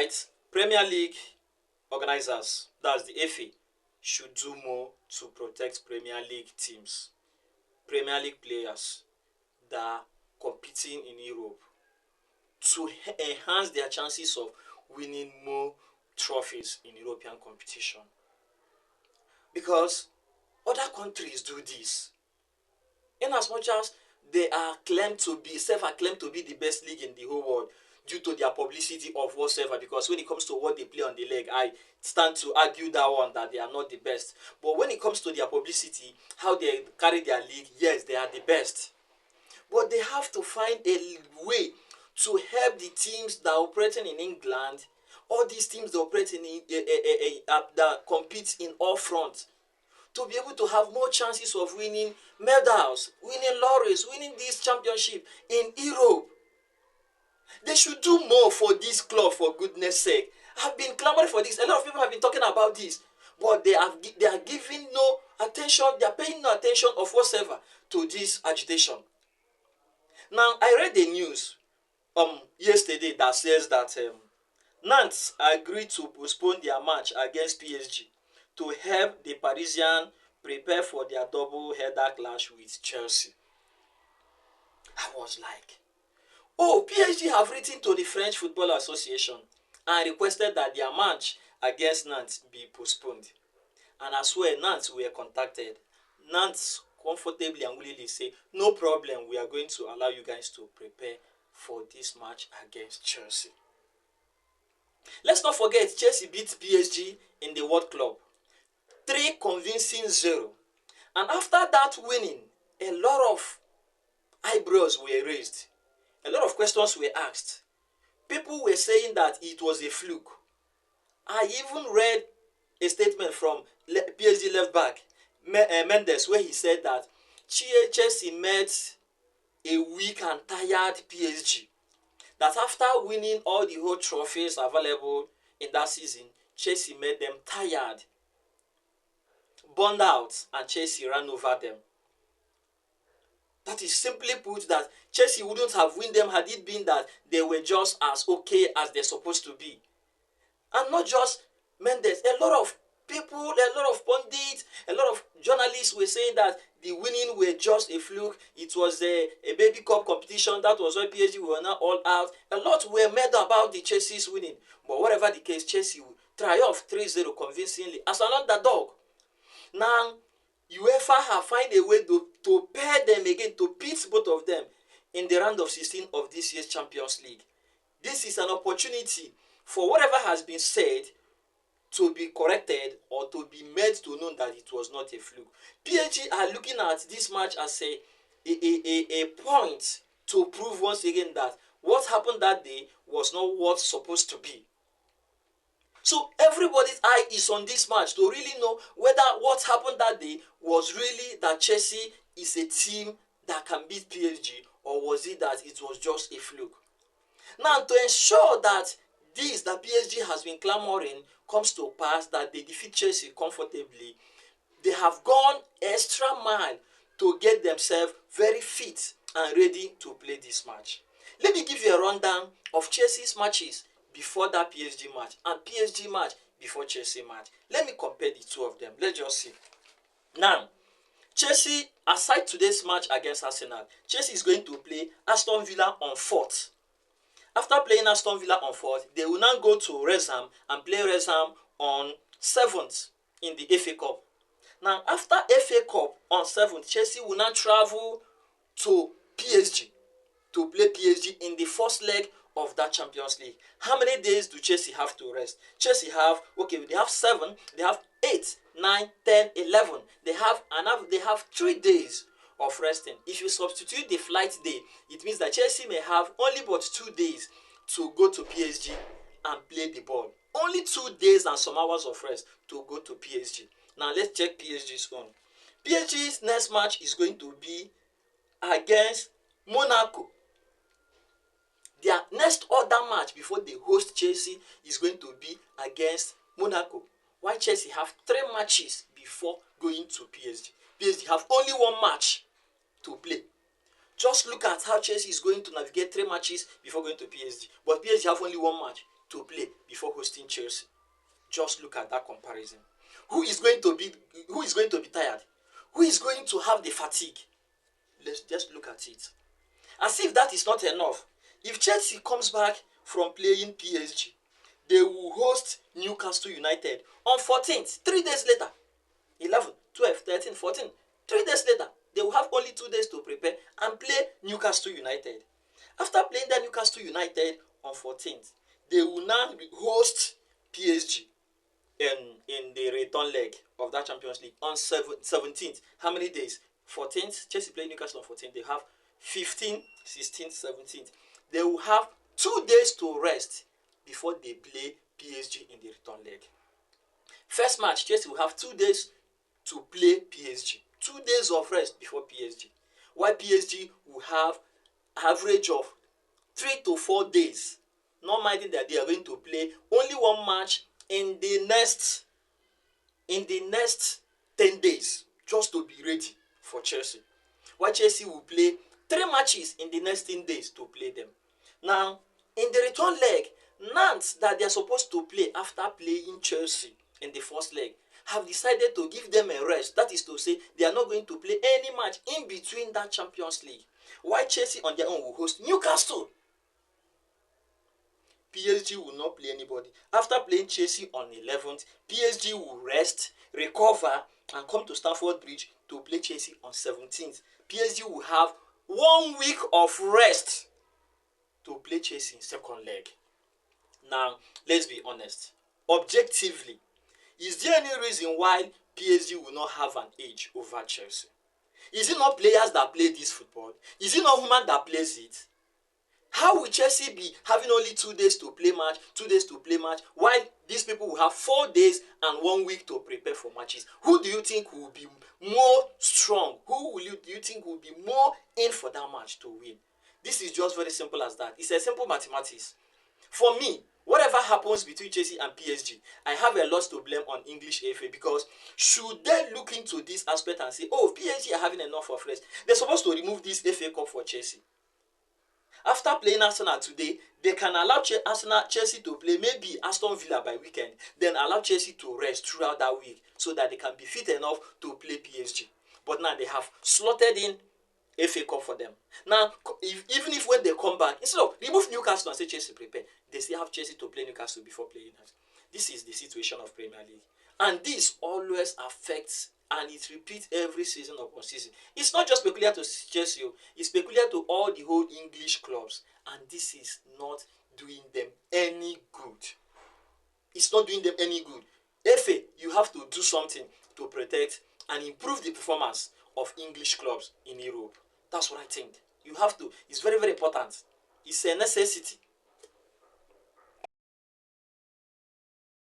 right? Premier League organizers, that's the FA, should do more to protect Premier League teams, Premier League players that are competing in Europe, to enhance their chances of winning more trophies in European competition. Because other countries do this. In as much as they are claimed to be, self-acclaimed to be the best league in the whole world due to their publicity of whatsoever, because when it comes to what they play on the leg, I stand to argue that one, that they are not the best. But when it comes to their publicity, how they carry their league, yes, they are the best. But they have to find a way to help the teams that are operating in England, all these teams that operate that compete in all fronts, to be able to have more chances of winning medals, winning laurels, winning this championship in Europe. They should do more for this club, for goodness sake. I've been clamoring for this. A lot of people have been talking about this, but they are giving no attention. They are paying no attention of whatsoever to this agitation. Now, I read the news yesterday that says that Nantes agreed to postpone their match against PSG to help the Parisian prepare for their double-header clash with Chelsea. I was like, oh, PSG have written to the French Football Association and requested that their match against Nantes be postponed. And as well, Nantes were contacted. Nantes comfortably and willingly say, no problem, we are going to allow you guys to prepare for this match against Chelsea. Let's not forget, Chelsea beat PSG in the World Club 3 convincing 0. And after that winning, a lot of eyebrows were raised. A lot of questions were asked. People were saying that it was a fluke. I even read a statement from PSG left back Mendes, where he said that Chelsea met a weak and tired PSG. That after winning all the whole trophies available in that season, Chelsea made them tired, burned out, and Chelsea ran over them. That is simply put that Chelsea wouldn't have won them had it been that they were just as okay as they're supposed to be. And not just Mendes, a lot of people, a lot of pundits, a lot of journalists were saying that the winning were just a fluke. It was a baby cup competition. That was why PSG were not all out. A lot were made about the Chelsea's winning. But whatever the case, Chelsea will triumph 3-0 convincingly as an underdog. Now, UEFA have found a way to pair them again, to pit both of them in the round of 16 of this year's Champions League. This is an opportunity for whatever has been said to be corrected or to be made to know that it was not a fluke. PSG are looking at this match as a point to prove once again that what happened that day was not what's supposed to be. So everybody's eye is on this match to really know whether what happened that day was really that Chelsea is a team that can beat PSG, or was it that it was just a fluke. Now, to ensure that this that PSG has been clamoring comes to pass, that they defeat Chelsea comfortably, they have gone extra mile to get themselves very fit and ready to play this match. Let me give you a rundown of Chelsea's matches before that PSG match and PSG match before Chelsea match. Let me compare the two of them. Let's just see. Now, Chelsea, aside today's match against Arsenal, Chelsea is going to play Aston Villa on 4th. After playing Aston Villa on 4th, they will now go to Wrexham and play Wrexham on 7th in the FA Cup. Now, after FA Cup on 7th, Chelsea will now travel to PSG to play PSG in the first leg of that Champions League. How many days do Chelsea have to rest? Chelsea have, they have 7, they have 8, 9, 10, 11. They have 3 days of resting. If you substitute the flight day, it means that Chelsea may have only but 2 days to go to PSG and play the ball. Only 2 days and some hours of rest to go to PSG. Now let's check PSG's own. PSG's next match is going to be against Monaco. Their next other match before they host Chelsea is going to be against Monaco. While Chelsea have 3 matches before going to PSG. PSG have only 1 match to play. Just look at how Chelsea is going to navigate 3 matches before going to PSG. But PSG have only 1 match to play before hosting Chelsea. Just look at that comparison. Who is going to be tired? Who is going to have the fatigue? Let's just look at it. As if that is not enough, if Chelsea comes back from playing PSG, they will host Newcastle United on 14th, 3 days later. 11, 12, 13, 14. 3 days later, they will have only 2 days to prepare and play Newcastle United. After playing that Newcastle United on 14th, they will now host PSG in the return leg of that Champions League on 17th. How many days? 14th. Chelsea play Newcastle on 14th. They have 15th, 16th, 17th. They will have 2 days to rest before they play PSG in the return leg. First match, Chelsea will have 2 days to play PSG. 2 days of rest before PSG. While PSG will have average of 3 to 4 days. Not minding that they are going to play only one match in the next 10 days just to be ready for Chelsea. While Chelsea will play 3 matches in the next 10 days to play them. Now, in the return leg, Nantes that they are supposed to play after playing Chelsea in the first leg have decided to give them a rest. That is to say, they are not going to play any match in between that Champions League. While Chelsea on their own will host Newcastle. PSG will not play anybody. After playing Chelsea on 11th, PSG will rest, recover, and come to Stamford Bridge to play Chelsea on 17th. PSG will have 1 week of rest to play Chelsea in second leg. Now, let's be honest. Objectively, is there any reason why PSG will not have an edge over Chelsea? Is it not players that play this football? Is it not women that plays it? How will Chelsea be having only 2 days to play match, 2 days to play match, while these people will have 4 days and 1 week to prepare for matches? Who do you think will be more strong? Do you think will be more in for that match to win? This is just very simple as that. It's a simple mathematics. For me, whatever happens between Chelsea and PSG, I have a lot to blame on English FA, because should they look into this aspect and say, oh, PSG are having enough of rest, they're supposed to remove this FA Cup for Chelsea. After playing Arsenal today, they can allow Chelsea to play maybe Aston Villa by weekend, then allow Chelsea to rest throughout that week so that they can be fit enough to play PSG. But now they have slotted in FA Cup for them. Now, even if when they come back, instead of remove Newcastle and say Chelsea prepare, they still have Chelsea to play Newcastle before playing us. This is the situation of Premier League. And this always affects, and it repeats every season upon season. It's not just peculiar to Chelsea, it's peculiar to all the whole English clubs. And this is not doing them any good. It's not doing them any good. FA, you have to do something to protect and improve the performance of English clubs in Europe. That's what I think. You have to. It's very, very important. It's a necessity.